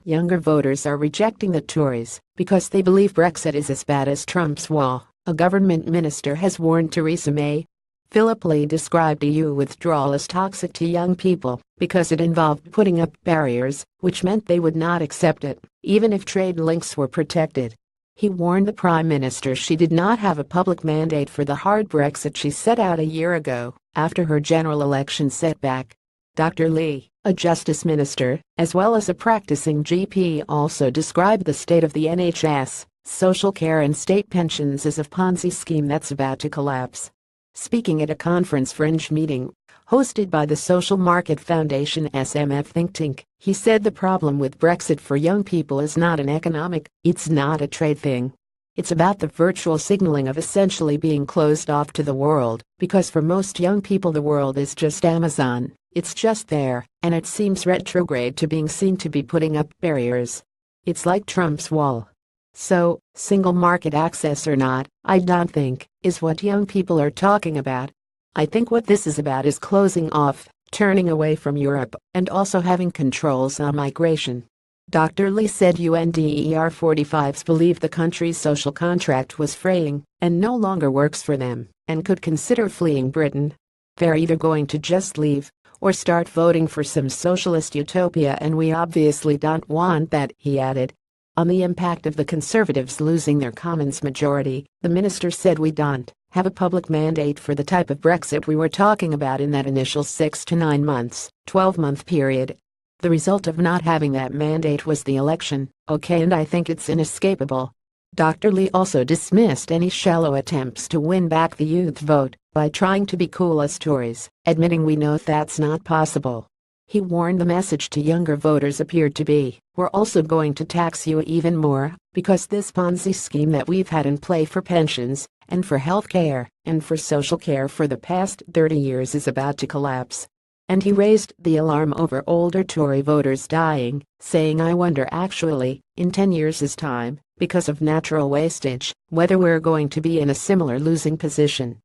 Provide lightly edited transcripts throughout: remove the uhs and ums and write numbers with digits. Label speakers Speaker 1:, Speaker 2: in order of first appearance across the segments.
Speaker 1: Younger voters are rejecting the Tories because they believe Brexit is as bad as Trump's wall, a government minister has warned Theresa May. Philip Lee described EU withdrawal as toxic to young people because it involved putting up barriers, which meant they would not accept it, even if trade links were protected. He warned the Prime Minister she did not have a public mandate for the hard Brexit she set out a year ago, after her general election setback. Dr. Lee, a Justice Minister, as well as a practicing GP, also described the state of the NHS, social care and state pensions as a Ponzi scheme that's about to collapse. Speaking at a conference fringe meeting, hosted by the Social Market Foundation SMF think tank, he said the problem with Brexit for young people is not an economic, it's not a trade thing. It's about the virtual signaling of essentially being closed off to the world, because for most young people the world is just Amazon, it's just there, and it seems retrograde to being seen to be putting up barriers. It's like Trump's wall. So, single market access or not, I don't think, is what young people are talking about. I think what this is about is closing off, turning away from Europe, and also having controls on migration. Dr. Lee said UNDER 45s believe the country's social contract was fraying and no longer works for them and could consider fleeing Britain. They're either going to just leave or start voting for some socialist utopia, and we obviously don't want that, he added. On the impact of the Conservatives losing their Commons majority, the minister said we don't have a public mandate for the type of Brexit we were talking about in that initial 6 to 9 months, 12-month period. The result of not having that mandate was the election, okay, and I think it's inescapable. Dr. Lee also dismissed any shallow attempts to win back the youth vote by trying to be cool as Tories, admitting we know that's not possible. He warned the message to younger voters appeared to be, we're also going to tax you even more, because this Ponzi scheme that we've had in play for pensions, and for health care, and for social care for the past 30 years is about to collapse. And he raised the alarm over older Tory voters dying, saying I wonder actually, in 10 years' time, because of natural wastage, whether we're going to be in a similar losing position.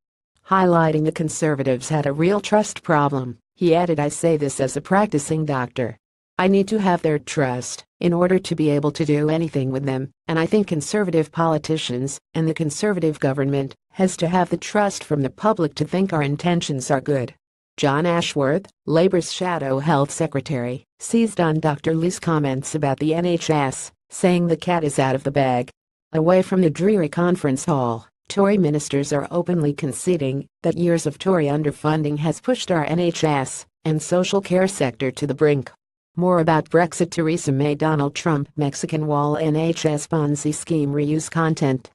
Speaker 1: Highlighting the Conservatives had a real trust problem, he added, I say this as a practicing doctor. I need to have their trust in order to be able to do anything with them, and I think Conservative politicians and the Conservative government has to have the trust from the public to think our intentions are good. John Ashworth, Labour's Shadow Health Secretary, seized on Dr. Lee's comments about the NHS, saying the cat is out of the bag. Away from the dreary conference hall, Tory ministers are openly conceding that years of Tory underfunding has pushed our NHS and social care sector to the brink. More about Brexit, Theresa May, Donald Trump, Mexican wall, NHS Ponzi scheme reuse content.